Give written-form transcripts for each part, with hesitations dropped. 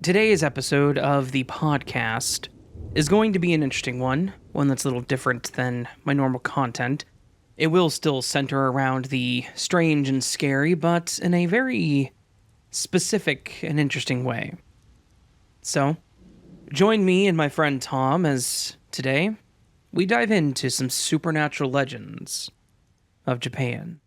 Today's episode of the podcast is going to be an interesting one that's a little different than my normal content. It will still center around the strange and scary, but in a very specific and interesting way. So, join me and my friend Tom as today we dive into some supernatural legends of Japan.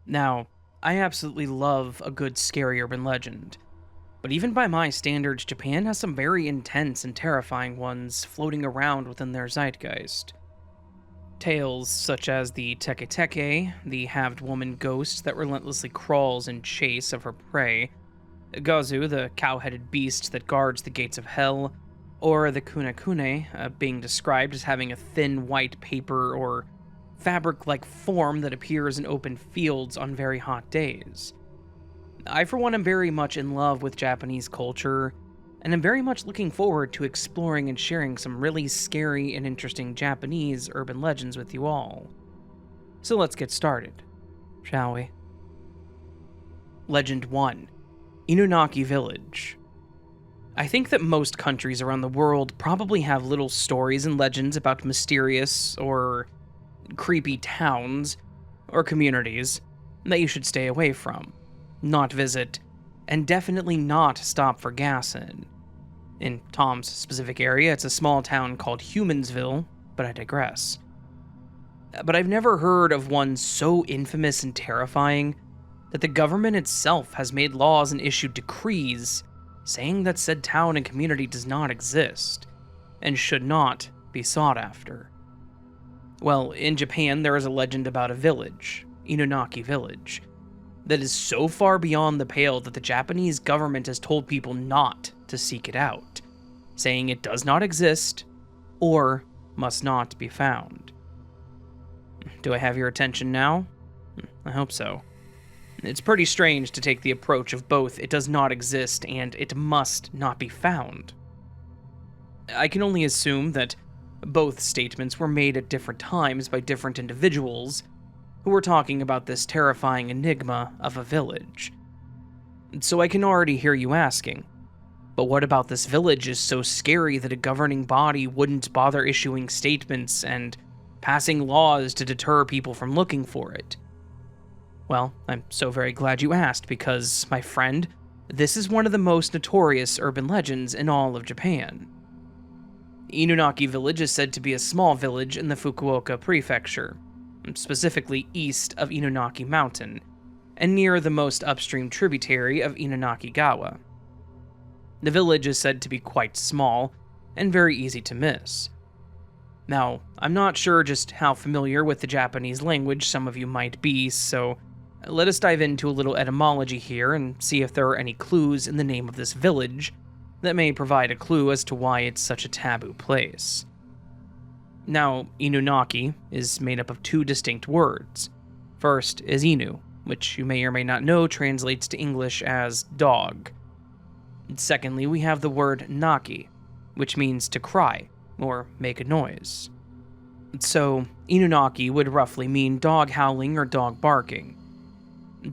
Now, I absolutely love a good scary urban legend, but even by my standards, Japan has some very intense and terrifying ones floating around within their zeitgeist. Tales such as the teke-teke, the halved woman ghost that relentlessly crawls in chase of her prey, Gazu, the cow-headed beast that guards the gates of hell, or the kunekune, being described as having a thin white paper or fabric-like form that appears in open fields on very hot days. I, for one, am very much in love with Japanese culture, and am very much looking forward to exploring and sharing some really scary and interesting Japanese urban legends with you all. So let's get started, shall we? Legend 1. Inunaki Village. I think that most countries around the world probably have little stories and legends about mysterious or creepy towns or communities that you should stay away from, not visit, and definitely not stop for gas in. In Tom's specific area, it's a small town called Humansville, but I digress. But I've never heard of one so infamous and terrifying that the government itself has made laws and issued decrees saying that said town and community does not exist and should not be sought after. Well, in Japan, there is a legend about a village, Inunaki Village, that is so far beyond the pale that the Japanese government has told people not to seek it out, saying it does not exist or must not be found. Do I have your attention now? I hope so. It's pretty strange to take the approach of both it does not exist and it must not be found. I can only assume that both statements were made at different times by different individuals who were talking about this terrifying enigma of a village. So I can already hear you asking, but what about this village is so scary that a governing body wouldn't bother issuing statements and passing laws to deter people from looking for it? Well, I'm so very glad you asked because, my friend, this is one of the most notorious urban legends in all of Japan. Inunaki Village is said to be a small village in the Fukuoka Prefecture, specifically east of Inunaki Mountain, and near the most upstream tributary of Inunaki-gawa. The village is said to be quite small, and very easy to miss. Now, I'm not sure just how familiar with the Japanese language some of you might be, so let us dive into a little etymology here and see if there are any clues in the name of this village that may provide a clue as to why it's such a taboo place. Now, Inunaki is made up of two distinct words. First is Inu, which you may or may not know translates to English as dog. Secondly, we have the word Naki, which means to cry or make a noise. So, Inunaki would roughly mean dog howling or dog barking.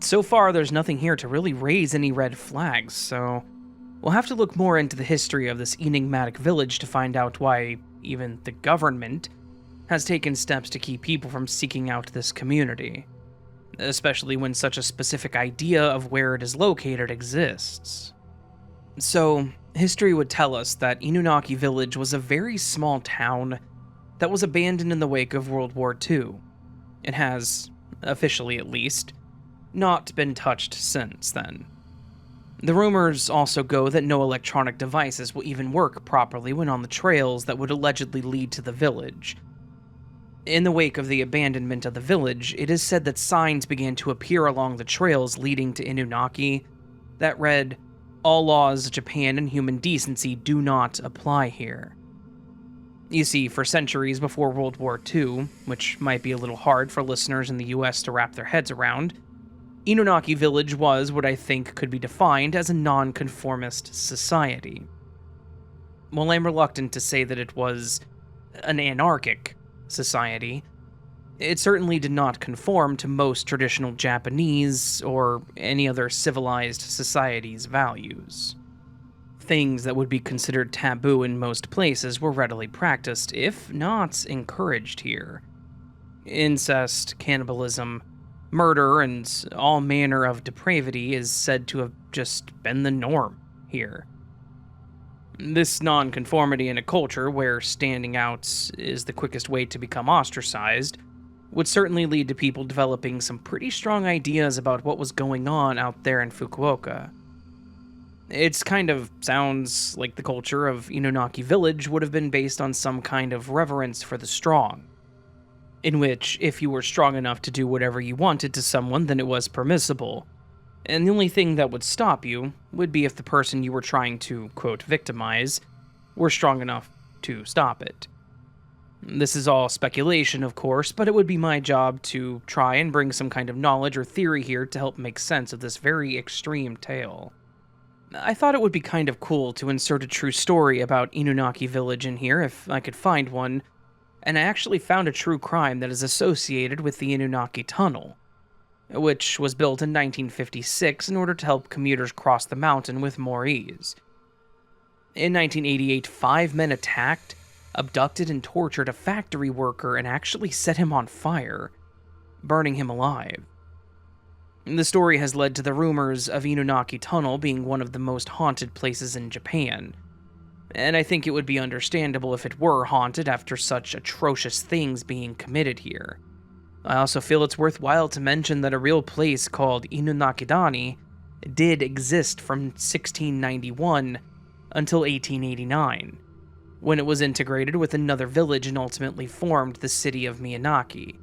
So far, there's nothing here to really raise any red flags, so we'll have to look more into the history of this enigmatic village to find out why even the government has taken steps to keep people from seeking out this community, especially when such a specific idea of where it is located exists. So, history would tell us that Inunaki Village was a very small town that was abandoned in the wake of World War II. It has, officially at least, not been touched since then. The rumors also go that no electronic devices will even work properly when on the trails that would allegedly lead to the village. In the wake of the abandonment of the village, it is said that signs began to appear along the trails leading to Inunaki that read, "All laws of Japan and human decency do not apply here." You see, for centuries before World War II, which might be a little hard for listeners in the US to wrap their heads around, Inunaki Village was what I think could be defined as a non-conformist society. While I'm reluctant to say that it was an anarchic society, It certainly did not conform to most traditional Japanese or any other civilized society's values. Things that would be considered taboo in most places were readily practiced, if not encouraged here. Incest, cannibalism, murder, and all manner of depravity is said to have just been the norm here. This nonconformity in a culture where standing out is the quickest way to become ostracized would certainly lead to people developing some pretty strong ideas about what was going on out there in Fukuoka. It's kind of sounds like the culture of Inunaki Village would have been based on some kind of reverence for the strong, in which if you were strong enough to do whatever you wanted to someone, then it was permissible, and the only thing that would stop you would be if the person you were trying to, quote, victimize were strong enough to stop it. This is all speculation, of course, but it would be my job to try and bring some kind of knowledge or theory here to help make sense of this very extreme tale. I thought it would be kind of cool to insert a true story about Inunaki Village in here if I could find one, and I actually found a true crime that is associated with the Inunaki Tunnel, which was built in 1956 in order to help commuters cross the mountain with more ease. In 1988, 5 men attacked, abducted, and tortured a factory worker and actually set him on fire, burning him alive. The story has led to the rumors of Inunaki Tunnel being one of the most haunted places in Japan, and I think it would be understandable if it were haunted after such atrocious things being committed here. I also feel it's worthwhile to mention that a real place called Inunakidani did exist from 1691 until 1889, when it was integrated with another village and ultimately formed the city of Miyazaki.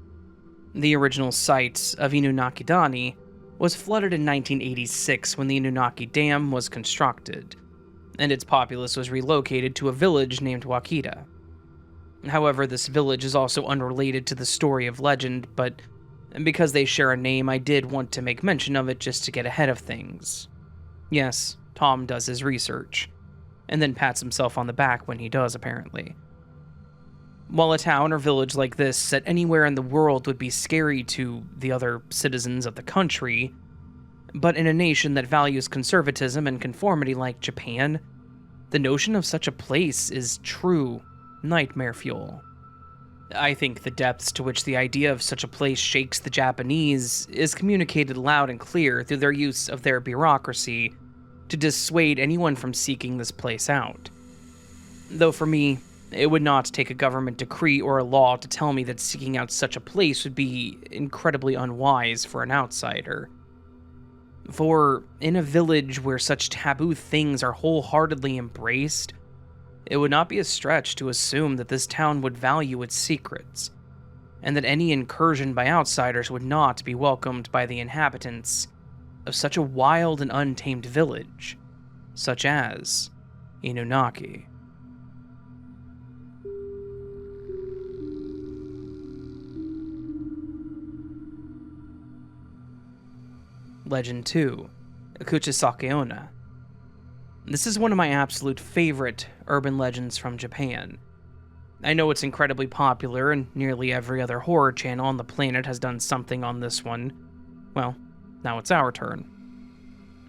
The original site of Inunakidani was flooded in 1986 when the Inunaki Dam was constructed, and its populace was relocated to a village named Wakita. However, this village is also unrelated to the story of legend, but because they share a name, I did want to make mention of it just to get ahead of things. Yes, Tom does his research, and then pats himself on the back when he does, apparently. While a town or village like this set anywhere in the world would be scary to the other citizens of the country, but in a nation that values conservatism and conformity like Japan, the notion of such a place is true nightmare fuel. I think the depths to which the idea of such a place shakes the Japanese is communicated loud and clear through their use of their bureaucracy to dissuade anyone from seeking this place out. Though for me, it would not take a government decree or a law to tell me that seeking out such a place would be incredibly unwise for an outsider. For in a village where such taboo things are wholeheartedly embraced, it would not be a stretch to assume that this town would value its secrets, and that any incursion by outsiders would not be welcomed by the inhabitants of such a wild and untamed village, such as Inunaki. Legend 2, Kuchisake-Onna. This is one of my absolute favorite urban legends from Japan. I know it's incredibly popular, and nearly every other horror channel on the planet has done something on this one. Well, now it's our turn.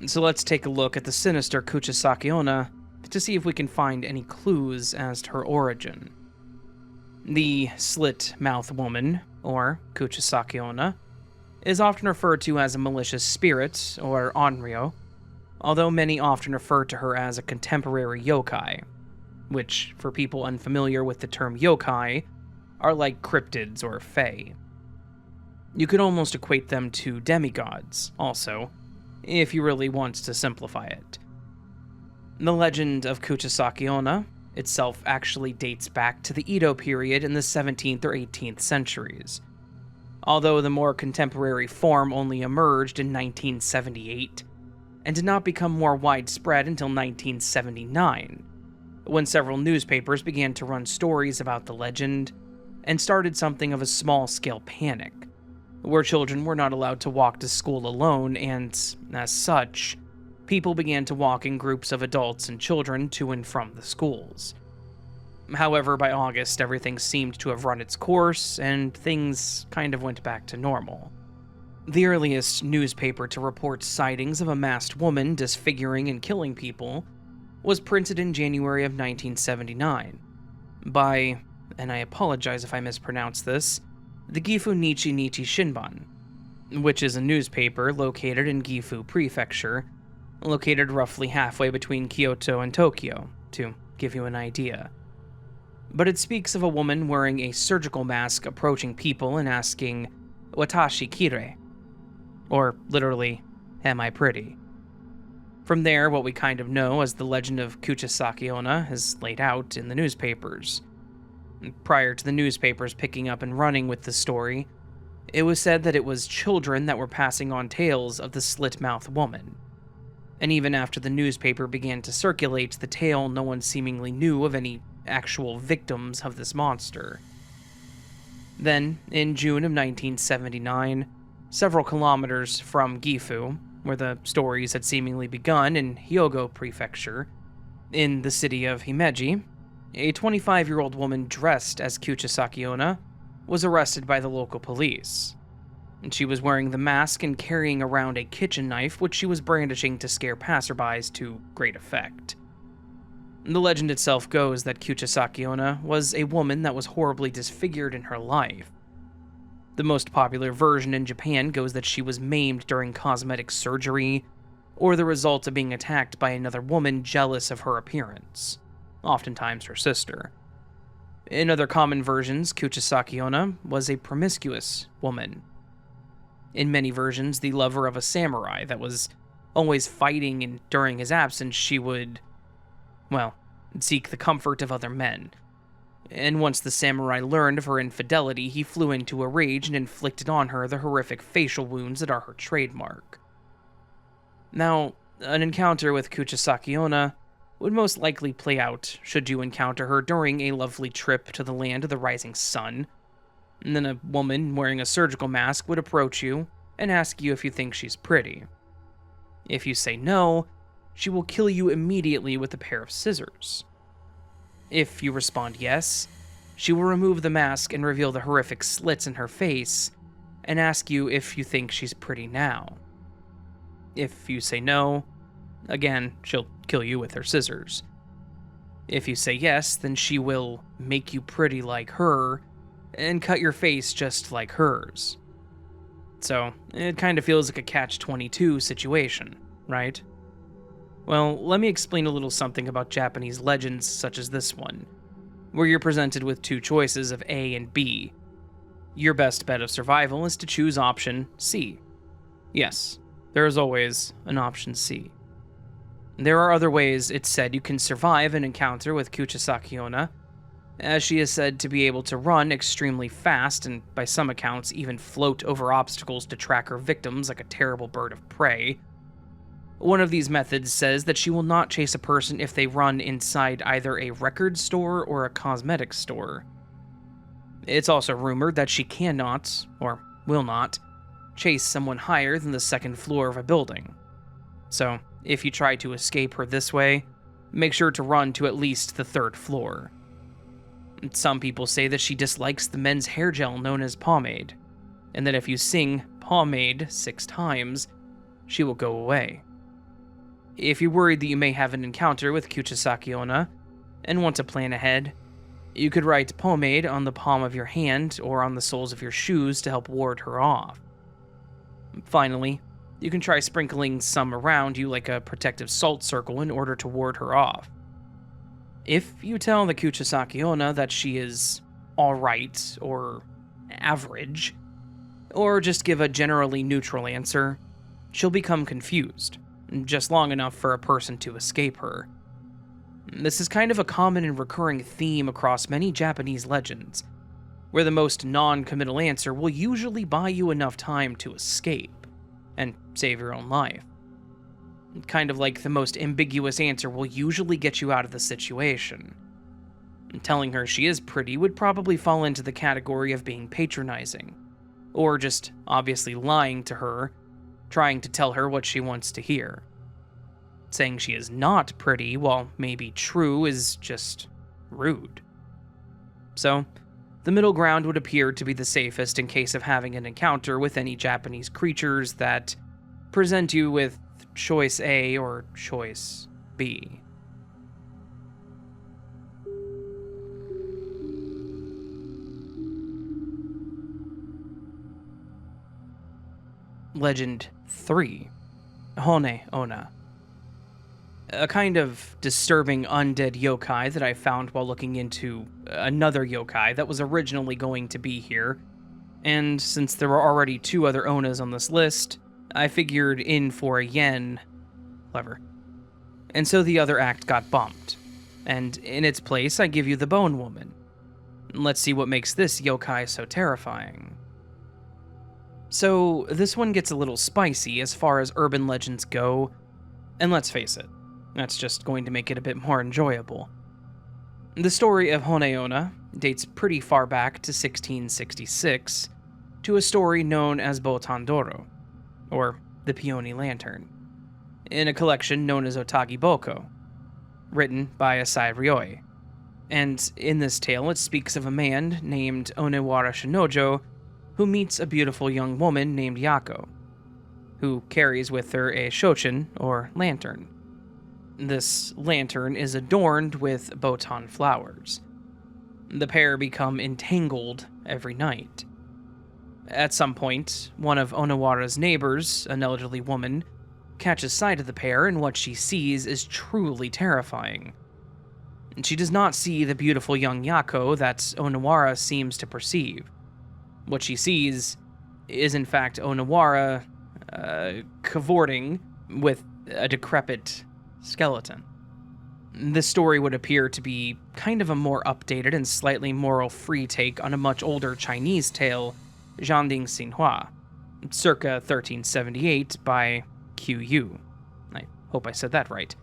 So let's take a look at the sinister Kuchisake-Onna to see if we can find any clues as to her origin. The slit-mouth woman, or Kuchisake-Onna, is often referred to as a malicious spirit, or onryo, although many often refer to her as a contemporary yokai, which, for people unfamiliar with the term yokai, are like cryptids or fae. You could almost equate them to demigods, also, if you really want to simplify it. The legend of Kuchisake-Onna itself actually dates back to the Edo period in the 17th or 18th centuries, although the more contemporary form only emerged in 1978, and did not become more widespread until 1979, when several newspapers began to run stories about the legend, and started something of a small-scale panic, where children were not allowed to walk to school alone, and, as such, people began to walk in groups of adults and children to and from the schools. However, by August, everything seemed to have run its course, and things kind of went back to normal. The earliest newspaper to report sightings of a masked woman disfiguring and killing people was printed in January of 1979 by, and I apologize if I mispronounce this, the Gifu Nichi Nichi Shinban, which is a newspaper located in Gifu Prefecture, located roughly halfway between Kyoto and Tokyo, to give you an idea. But it speaks of a woman wearing a surgical mask approaching people and asking, "Watashi kirei?" Or literally, "Am I pretty?" From there, what we kind of know as the legend of Kuchisake-Onna is laid out in the newspapers. Prior to the newspapers picking up and running with the story, it was said that it was children that were passing on tales of the slit-mouthed woman. And even after the newspaper began to circulate the tale, no one seemingly knew of any actual victims of this monster. Then, in June of 1979, several kilometers from Gifu, where the stories had seemingly begun in Hyogo Prefecture, in the city of Himeji, a 25-year-old woman dressed as Kuchisake-Onna was arrested by the local police. And she was wearing the mask and carrying around a kitchen knife, which she was brandishing to scare passerbys to great effect. The legend itself goes that Kuchisake-Onna was a woman that was horribly disfigured in her life. The most popular version in Japan goes that she was maimed during cosmetic surgery, or the result of being attacked by another woman jealous of her appearance, oftentimes her sister. In other common versions, Kuchisake-Onna was a promiscuous woman. In many versions, the lover of a samurai that was always fighting, and during his absence she would, seek the comfort of other men. And once the samurai learned of her infidelity, he flew into a rage and inflicted on her the horrific facial wounds that are her trademark. Now, an encounter with Kuchisake-Onna would most likely play out should you encounter her during a lovely trip to the land of the rising sun. And then a woman wearing a surgical mask would approach you and ask you if you think she's pretty. If you say no, she will kill you immediately with a pair of scissors. If you respond yes, she will remove the mask and reveal the horrific slits in her face and ask you if you think she's pretty now. If you say no, again, she'll kill you with her scissors. If you say yes, then she will make you pretty like her and cut your face just like hers. So, it kind of feels like a catch-22 situation, right? Well, let me explain a little something about Japanese legends such as this one, where you're presented with two choices of A and B. Your best bet of survival is to choose option C. Yes, there is always an option C. There are other ways it's said you can survive an encounter with Kuchisake-Onna, as she is said to be able to run extremely fast and, by some accounts, even float over obstacles to track her victims like a terrible bird of prey. One of these methods says that she will not chase a person if they run inside either a record store or a cosmetics store. It's also rumored that she cannot, or will not, chase someone higher than the second floor of a building. So, if you try to escape her this way, make sure to run to at least the third floor. Some people say that she dislikes the men's hair gel known as pomade, and that if you sing pomade 6 times, she will go away. If you're worried that you may have an encounter with Kuchisake-Onna and want to plan ahead, you could write pomade on the palm of your hand or on the soles of your shoes to help ward her off. Finally, you can try sprinkling some around you like a protective salt circle in order to ward her off. If you tell the Kuchisake-Onna that she is alright or average, or just give a generally neutral answer, she'll become confused, just long enough for a person to escape her. This is kind of a common and recurring theme across many Japanese legends, where the most non-committal answer will usually buy you enough time to escape and save your own life. Kind of like the most ambiguous answer will usually get you out of the situation. Telling her she is pretty would probably fall into the category of being patronizing, or just obviously lying to her, trying to tell her what she wants to hear. Saying she is not pretty, while maybe true, is just rude. So, the middle ground would appear to be the safest in case of having an encounter with any Japanese creatures that present you with choice A or choice B. Legend 3. Onna. A kind of disturbing undead yokai that I found while looking into another yokai that was originally going to be here, and since there were already 2 other Onnas on this list, I figured in for a yen. Clever. And so the other act got bumped, and in its place I give you the Bone Woman. Let's see what makes this yokai so terrifying. So, this one gets a little spicy as far as urban legends go, and let's face it, that's just going to make it a bit more enjoyable. The story of Onna dates pretty far back to 1666, to a story known as Botandoro, or the Peony Lantern, in a collection known as Otagi Boko, written by Asai Ryoi. And in this tale, it speaks of a man named Onewara Shinojo who meets a beautiful young woman named Yako, who carries with her a shochin, or lantern. This lantern is adorned with botan flowers. The pair become entangled every night. At some point, one of Onewara's neighbors, an elderly woman, catches sight of the pair, and what she sees is truly terrifying. She does not see the beautiful young Yako that Onewara seems to perceive. What she sees is in fact Onewara cavorting with a decrepit skeleton. This story would appear to be kind of a more updated and slightly moral-free take on a much older Chinese tale, Jianding Xinhua, circa 1378 by Q.U. I hope I said that right.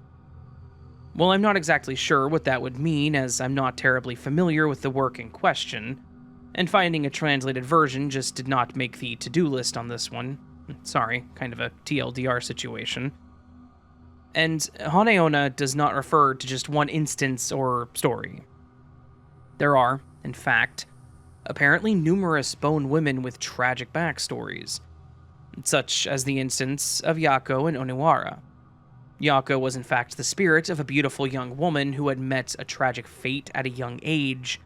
Well, I'm not exactly sure what that would mean, as I'm not terribly familiar with the work in question, and finding a translated version just did not make the to-do list on this one. Sorry, kind of a TLDR situation. And Onna does not refer to just one instance or story. There are, in fact, apparently numerous bone women with tragic backstories, such as the instance of Yako and Onewara. Yako was in fact the spirit of a beautiful young woman who had met a tragic fate at a young age,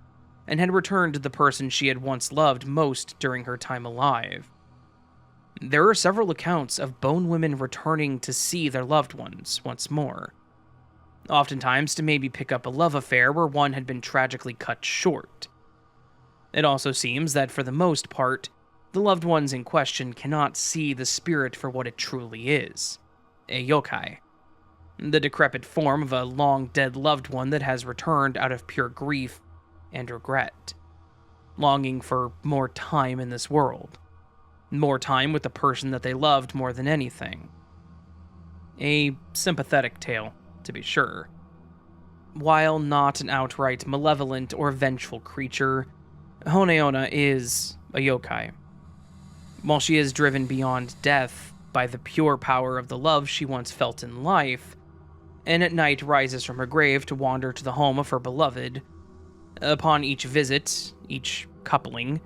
and had returned to the person she had once loved most during her time alive. There are several accounts of bone women returning to see their loved ones once more, oftentimes to maybe pick up a love affair where one had been tragically cut short. It also seems that for the most part, the loved ones in question cannot see the spirit for what it truly is, a yokai, the decrepit form of a long-dead loved one that has returned out of pure grief and regret, longing for more time in this world, more time with the person that they loved more than anything. A sympathetic tale, to be sure. While not an outright malevolent or vengeful creature, Onna is a yokai. While she is driven beyond death by the pure power of the love she once felt in life, and at night rises from her grave to wander to the home of her beloved, upon each visit, each coupling,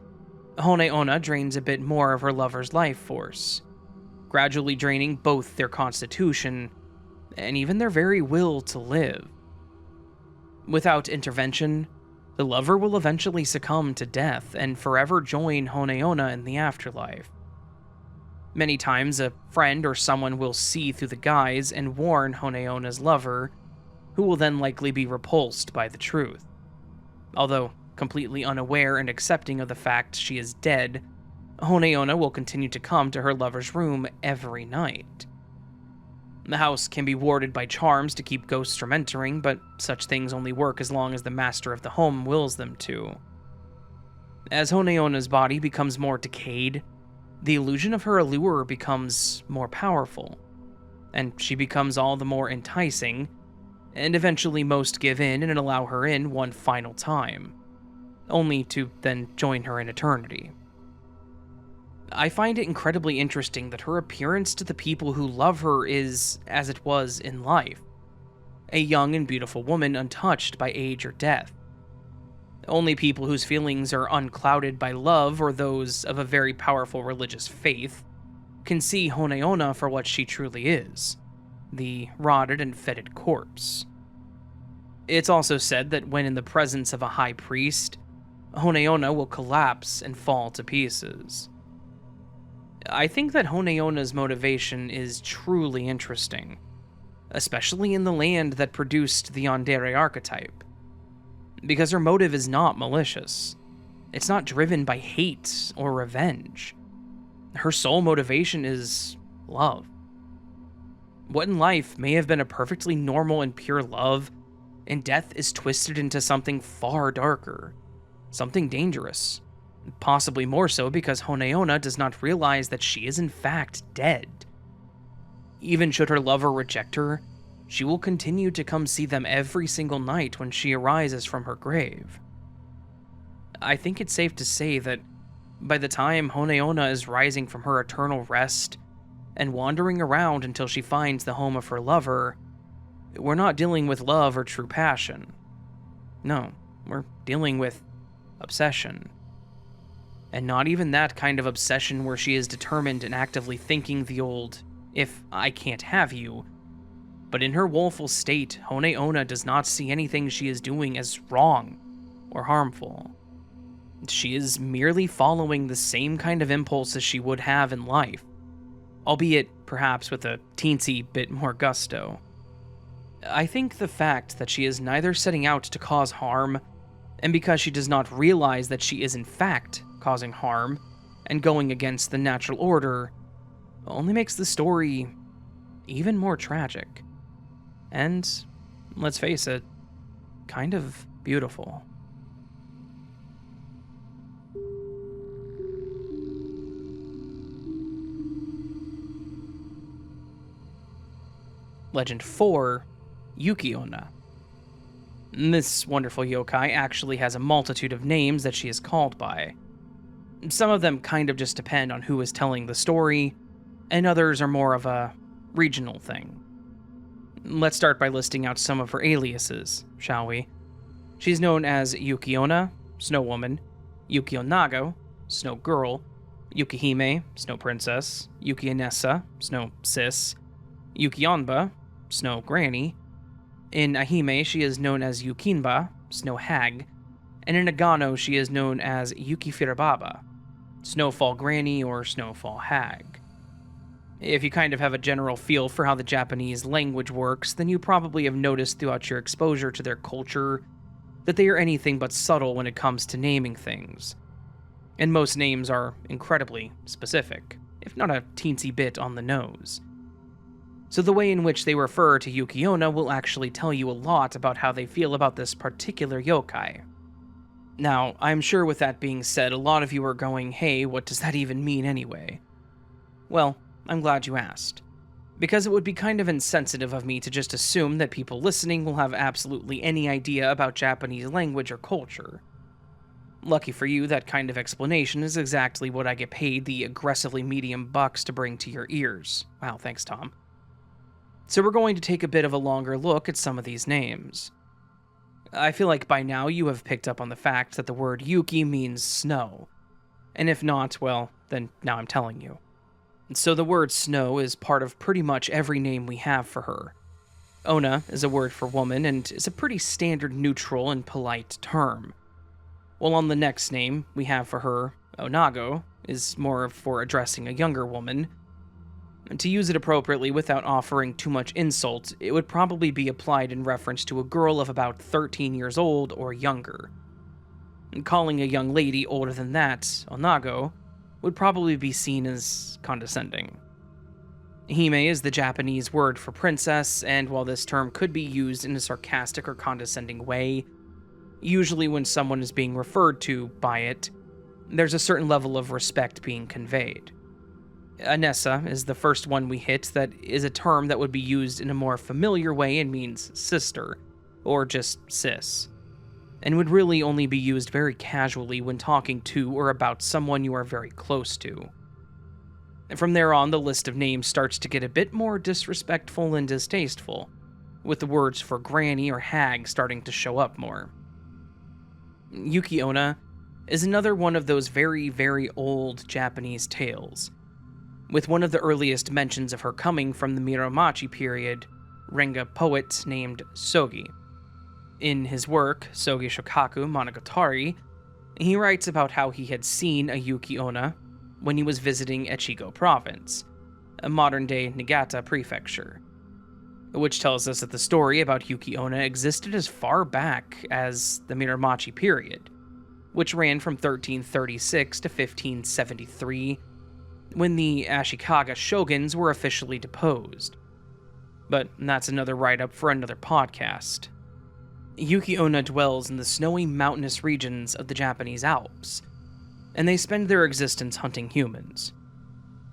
Onna drains a bit more of her lover's life force, gradually draining both their constitution and even their very will to live. Without intervention, the lover will eventually succumb to death and forever join Onna in the afterlife. Many times, a friend or someone will see through the guise and warn Onna's lover, who will then likely be repulsed by the truth. Although completely unaware and accepting of the fact she is dead, Onna will continue to come to her lover's room every night. The house can be warded by charms to keep ghosts from entering, but such things only work as long as the master of the home wills them to. As Onna's body becomes more decayed, the illusion of her allure becomes more powerful, and she becomes all the more enticing, and eventually most give in and allow her in one final time, only to then join her in eternity. I find it incredibly interesting that her appearance to the people who love her is as it was in life, a young and beautiful woman untouched by age or death. Only people whose feelings are unclouded by love or those of a very powerful religious faith can see Onna for what she truly is, the rotted and fetid corpse. It's also said that when in the presence of a high priest, Onna will collapse and fall to pieces. I think that Onna's motivation is truly interesting, especially in the land that produced the yandere archetype, because her motive is not malicious. It's not driven by hate or revenge. Her sole motivation is love. What in life may have been a perfectly normal and pure love, in death is twisted into something far darker, something dangerous, possibly more so because Onna does not realize that she is in fact dead. Even should her lover reject her, she will continue to come see them every single night when she arises from her grave. I think it's safe to say that by the time Onna is rising from her eternal rest and wandering around until she finds the home of her lover, we're not dealing with love or true passion. No, we're dealing with obsession. And not even that kind of obsession where she is determined and actively thinking the old, "if I can't have you," but in her woeful state, Onna does not see anything she is doing as wrong or harmful. She is merely following the same kind of impulses she would have in life, albeit perhaps with a teensy bit more gusto. I think the fact that she is neither setting out to cause harm, and because she does not realize that she is in fact causing harm and going against the natural order, only makes the story even more tragic. And, let's face it, kind of beautiful. Legend 4, Yuki Onna. This wonderful yokai actually has a multitude of names that she is called by. Some of them kind of just depend on who is telling the story, and others are more of a regional thing. Let's start by listing out some of her aliases, shall we? She's known as Yuki Onna, Snow Woman, Yuki Onnago, Snow Girl, Yukihime, Snow Princess, Yuki Inessa, Snow Sis, Yuki Onba, Snow Granny. In Ahime, she is known as Yukinba, Snow Hag, and in Nagano, she is known as Yuki Firababa, Snowfall Granny or Snowfall Hag. If you kind of have a general feel for how the Japanese language works, then you probably have noticed throughout your exposure to their culture that they are anything but subtle when it comes to naming things. And most names are incredibly specific, if not a teensy bit on the nose. So the way in which they refer to Yuki Onna will actually tell you a lot about how they feel about this particular yokai. Now, I'm sure with that being said, a lot of you are going, hey, what does that even mean anyway? Well, I'm glad you asked, because it would be kind of insensitive of me to just assume that people listening will have absolutely any idea about Japanese language or culture. Lucky for you, that kind of explanation is exactly what I get paid the aggressively medium bucks to bring to your ears. Wow, thanks, Tom. So we're going to take a bit of a longer look at some of these names. I feel like by now you have picked up on the fact that the word Yuki means snow. And if not, well, then now I'm telling you. So the word snow is part of pretty much every name we have for her. Onna is a word for woman and is a pretty standard neutral and polite term. While on the next name we have for her, Onnago, is more for addressing a younger woman. And to use it appropriately without offering too much insult, it would probably be applied in reference to a girl of about 13 years old or younger. And calling a young lady older than that, Onnago, would probably be seen as condescending. Hime is the Japanese word for princess, and while this term could be used in a sarcastic or condescending way, usually when someone is being referred to by it, there's a certain level of respect being conveyed. Inessa is the first one we hit that is a term that would be used in a more familiar way and means sister, or just sis, and would really only be used very casually when talking to or about someone you are very close to. And from there on, the list of names starts to get a bit more disrespectful and distasteful, with the words for granny or hag starting to show up more. Yuki Onna is another one of those very, very old Japanese tales, with one of the earliest mentions of her coming from the Muromachi period, Renga poet named Sogi. In his work, Sogi Shokaku Monogatari, he writes about how he had seen a Yuki Onna when he was visiting Echigo Province, a modern-day Niigata prefecture, which tells us that the story about Yuki Onna existed as far back as the Muromachi period, which ran from 1336 to 1573, when the Ashikaga shoguns were officially deposed. But that's another write-up for another podcast. Yuki Onna dwells in the snowy mountainous regions of the Japanese Alps, and they spend their existence hunting humans.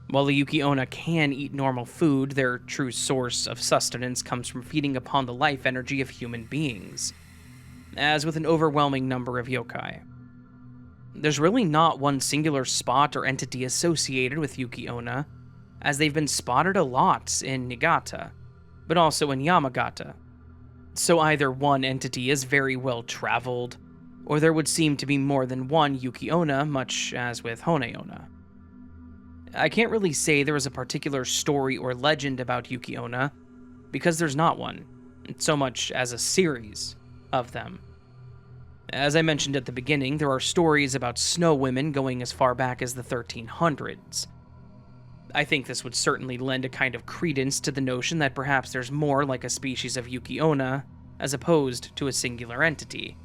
While the Yuki Onna can eat normal food, their true source of sustenance comes from feeding upon the life energy of human beings, as with an overwhelming number of yokai. There's really not one singular spot or entity associated with Yuki Onna, as they've been spotted a lot in Niigata, but also in Yamagata. So either one entity is very well traveled, or there would seem to be more than one Yuki Onna, much as with Hone Onna. I can't really say there is a particular story or legend about Yuki Onna, because there's not one, so much as a series of them. As I mentioned at the beginning, there are stories about snow women going as far back as the 1300s. I think this would certainly lend a kind of credence to the notion that perhaps there's more like a species of Yuki Onna, as opposed to a singular entity.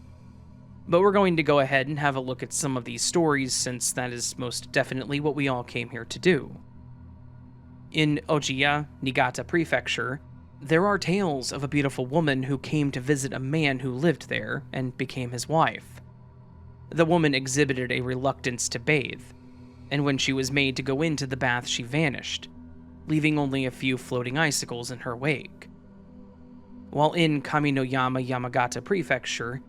But we're going to go ahead and have a look at some of these stories, since that is most definitely what we all came here to do. In Ojiya, Niigata Prefecture, there are tales of a beautiful woman who came to visit a man who lived there and became his wife. The woman exhibited a reluctance to bathe, and when she was made to go into the bath, she vanished, leaving only a few floating icicles in her wake. While in Kaminoyama, Yamagata Prefecture,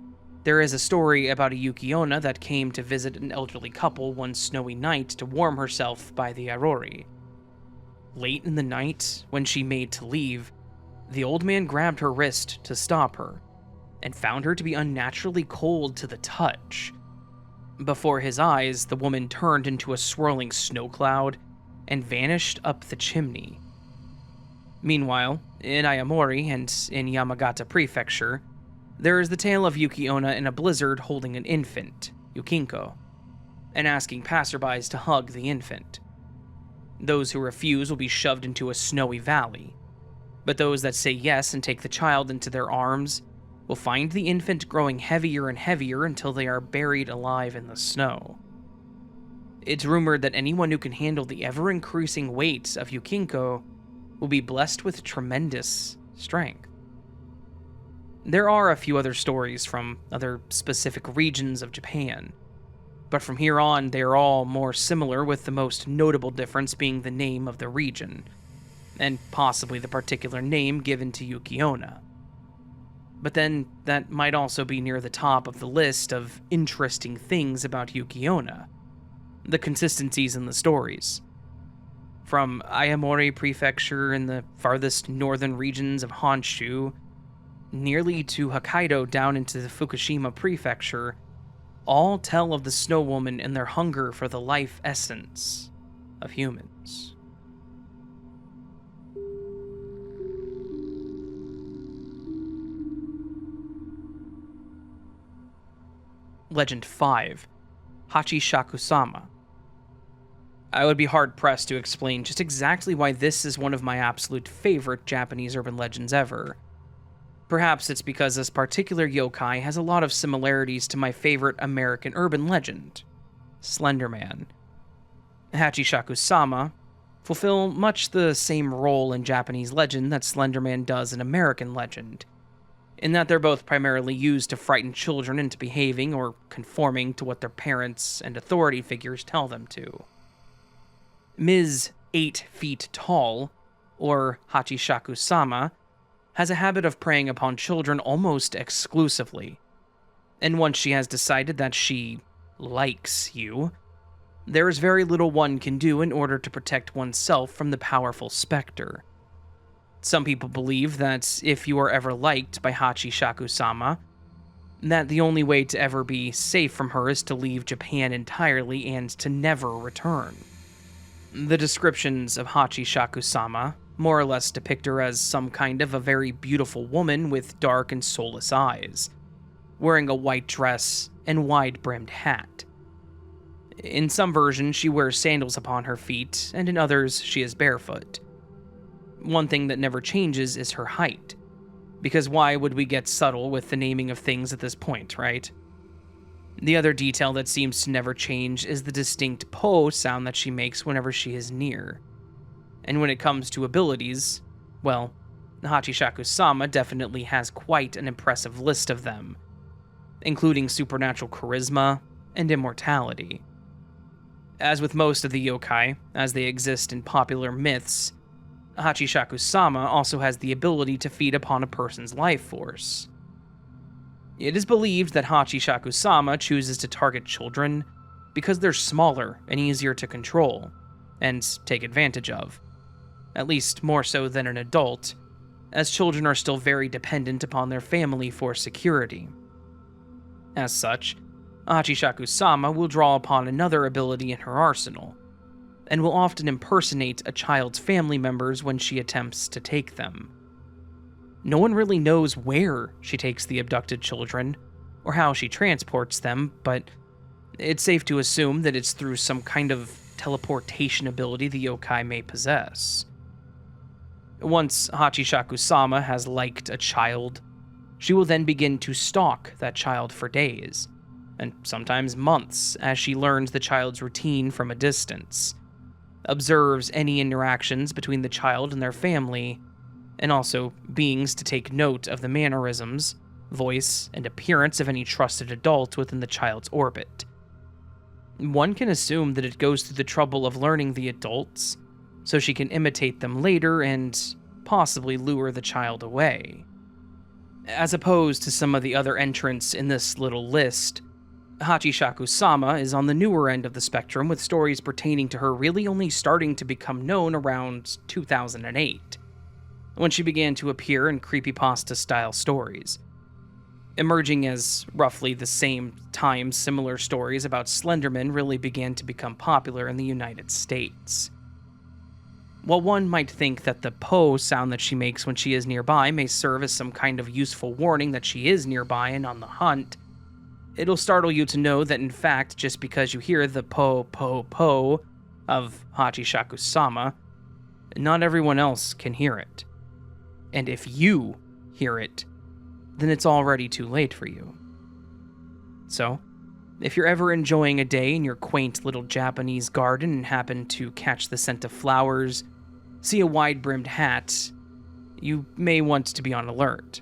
there is a story about a Yuki Onna that came to visit an elderly couple one snowy night to warm herself by the Arori. Late in the night, when she made to leave, the old man grabbed her wrist to stop her, and found her to be unnaturally cold to the touch. Before his eyes, the woman turned into a swirling snow cloud and vanished up the chimney. Meanwhile, in Ayamori and in Yamagata Prefecture, there is the tale of Yuki Onna in a blizzard holding an infant, Yukinko, and asking passerbys to hug the infant. Those who refuse will be shoved into a snowy valley, but those that say yes and take the child into their arms will find the infant growing heavier and heavier until they are buried alive in the snow. It's rumored that anyone who can handle the ever-increasing weight of Yukinko will be blessed with tremendous strength. There are a few other stories from other specific regions of Japan, but from here on they are all more similar, with the most notable difference being the name of the region, and possibly the particular name given to Yuki Onna. But then, that might also be near the top of the list of interesting things about Yuki Onna: the consistencies in the stories. From Ayamori Prefecture in the farthest northern regions of Honshu, nearly to Hokkaido down into the Fukushima Prefecture, all tell of the snow woman and their hunger for the life essence of humans. Legend 5, Hachishakusama. I would be hard-pressed to explain just exactly why this is one of my absolute favorite Japanese urban legends ever. Perhaps it's because this particular yokai has a lot of similarities to my favorite American urban legend, Slender Man. Hachishakusama fulfill much the same role in Japanese legend that Slender Man does in American legend, in that they're both primarily used to frighten children into behaving or conforming to what their parents and authority figures tell them to. Ms. 8 feet tall, or Hachishakusama, has a habit of preying upon children almost exclusively, and once she has decided that she likes you, there is very little one can do in order to protect oneself from the powerful specter. Some people believe that if you are ever liked by Hachishakusama, that the only way to ever be safe from her is to leave Japan entirely and to never return. The descriptions of Hachishakusama more or less depict her as some kind of a very beautiful woman with dark and soulless eyes, wearing a white dress and wide-brimmed hat. In some versions, she wears sandals upon her feet, and in others, she is barefoot. One thing that never changes is her height, because why would we get subtle with the naming of things at this point, right? The other detail that seems to never change is the distinct po sound that she makes whenever she is near. And when it comes to abilities, well, Hachishakusama definitely has quite an impressive list of them, including supernatural charisma and immortality. As with most of the yokai, as they exist in popular myths, Hachishakusama also has the ability to feed upon a person's life force. It is believed that Hachishakusama chooses to target children because they're smaller and easier to control and take advantage of, at least more so than an adult, as children are still very dependent upon their family for security. As such, Hachishakusama will draw upon another ability in her arsenal, and will often impersonate a child's family members when she attempts to take them. No one really knows where she takes the abducted children, or how she transports them, but it's safe to assume that it's through some kind of teleportation ability the yokai may possess. Once Hachishakusama has liked a child, she will then begin to stalk that child for days, and sometimes months, as she learns the child's routine from a distance, observes any interactions between the child and their family, and also beings to take note of the mannerisms, voice, and appearance of any trusted adult within the child's orbit. One can assume that it goes through the trouble of learning the adults, so she can imitate them later and possibly lure the child away. As opposed to some of the other entrants in this little list, Hachishakusama is on the newer end of the spectrum, with stories pertaining to her really only starting to become known around 2008, when she began to appear in creepypasta-style stories, emerging as roughly the same time similar stories about Slenderman really began to become popular in the United States. While one might think that the po sound that she makes when she is nearby may serve as some kind of useful warning that she is nearby and on the hunt, it'll startle you to know that in fact, just because you hear the po po po of Hachishakusama, not everyone else can hear it. And if you hear it, then it's already too late for you. So, if you're ever enjoying a day in your quaint little Japanese garden and happen to catch the scent of flowers, see a wide-brimmed hat, you may want to be on alert.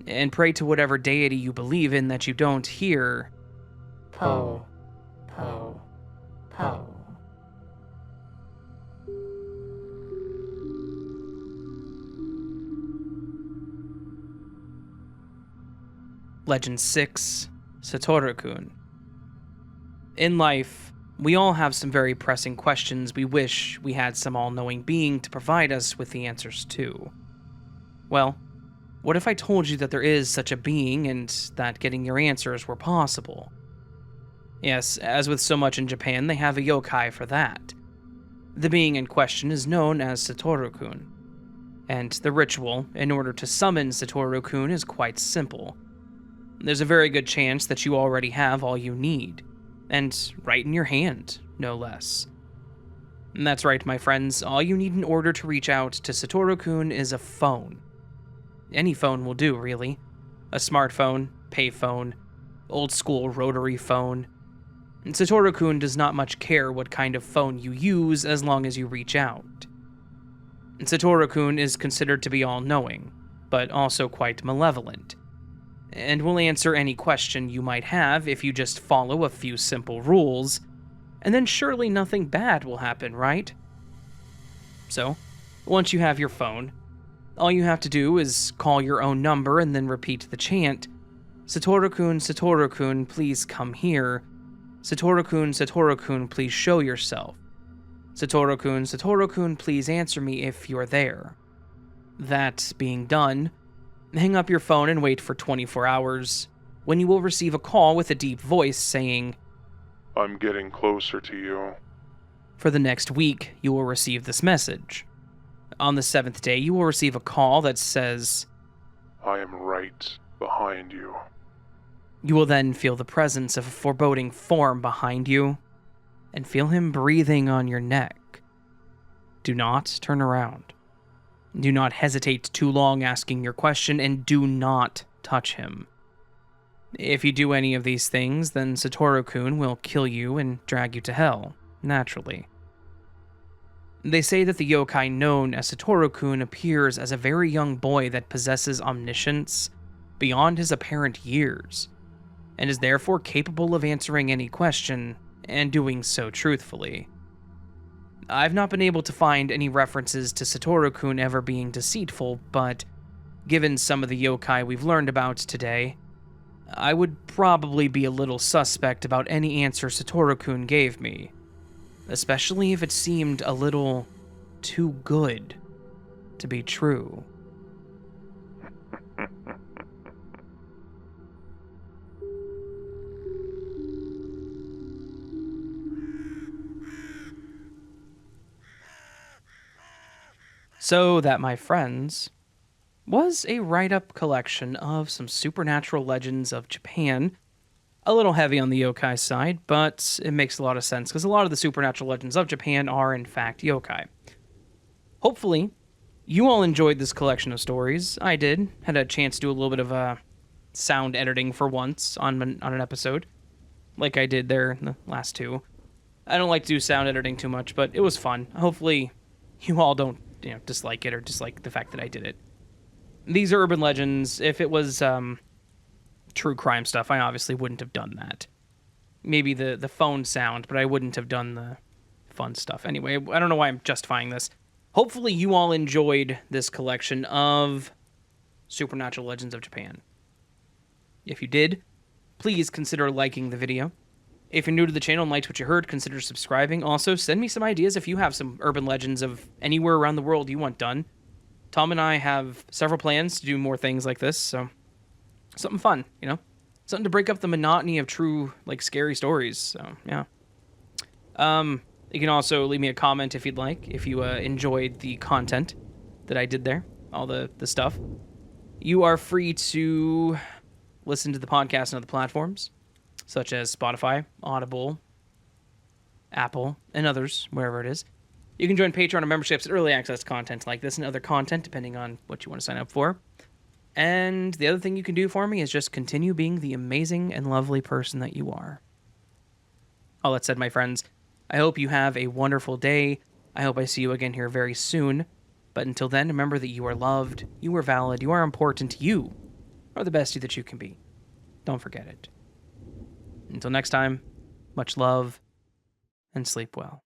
And pray to whatever deity you believe in that you don't hear po, po, po. Legend 6, Satoru-Kun. In life, we all have some very pressing questions we wish we had some all-knowing being to provide us with the answers to. Well, what if I told you that there is such a being and that getting your answers were possible? Yes, as with so much in Japan, they have a yokai for that. The being in question is known as Satoru-Kun, and the ritual in order to summon Satoru-Kun is quite simple. There's a very good chance that you already have all you need, and right in your hand, no less. And that's right, my friends, all you need in order to reach out to Satoru-Kun is a phone. Any phone will do, really. A smartphone, payphone, old-school rotary phone. And Satoru-Kun does not much care what kind of phone you use as long as you reach out. And Satoru-Kun is considered to be all-knowing, but also quite malevolent, and will answer any question you might have if you just follow a few simple rules, and then surely nothing bad will happen, right? So, once you have your phone, all you have to do is call your own number and then repeat the chant, Satoru-Kun, Satoru-Kun, please come here. Satoru-Kun, Satoru-Kun, please show yourself. Satoru-Kun, Satoru-Kun, please answer me if you're there. That being done, hang up your phone and wait for 24 hours, when you will receive a call with a deep voice saying, "I'm getting closer to you." For the next week, you will receive this message. On the 7th day, you will receive a call that says, "I am right behind you." You will then feel the presence of a foreboding form behind you and feel him breathing on your neck. Do not turn around. Do not hesitate too long asking your question, and do not touch him. If you do any of these things, then Satoru-Kun will kill you and drag you to hell, naturally. They say that the yokai known as Satoru-Kun appears as a very young boy that possesses omniscience beyond his apparent years, and is therefore capable of answering any question, and doing so truthfully. I've not been able to find any references to Satoru-Kun ever being deceitful, but given some of the yokai we've learned about today, I would probably be a little suspect about any answer Satoru-Kun gave me, especially if it seemed a little too good to be true. So that, my friends, was a write-up collection of some supernatural legends of Japan. A little heavy on the yokai side, but it makes a lot of sense because a lot of the supernatural legends of Japan are in fact yokai. Hopefully, you all enjoyed this collection of stories. I did. Had a chance to do a little bit of sound editing for once on an episode, like I did there in the last two. I don't like to do sound editing too much, but it was fun. Hopefully, you all don't dislike it or dislike the fact that I did it. These are urban legends. If it was true crime stuff, I obviously wouldn't have done that. Maybe the phone sound, but I wouldn't have done the fun stuff. Anyway, I don't know why I'm justifying this. Hopefully you all enjoyed this collection of supernatural legends of Japan. If you did, please consider liking the video. If you're new to the channel and liked what you heard, consider subscribing. Also, send me some ideas if you have some urban legends of anywhere around the world you want done. Tom and I have several plans to do more things like this, so something fun, Something to break up the monotony of true, scary stories, so, yeah. You can also leave me a comment if you'd like, if you enjoyed the content that I did there, all the stuff. You are free to listen to the podcast on other platforms, such as Spotify, Audible, Apple, and others, wherever it is. You can join Patreon memberships and early access content like this and other content, depending on what you want to sign up for. And the other thing you can do for me is just continue being the amazing and lovely person that you are. All that said, my friends, I hope you have a wonderful day. I hope I see you again here very soon. But until then, remember that you are loved, you are valid, you are important, you are the best you that you can be. Don't forget it. Until next time, much love, and sleep well.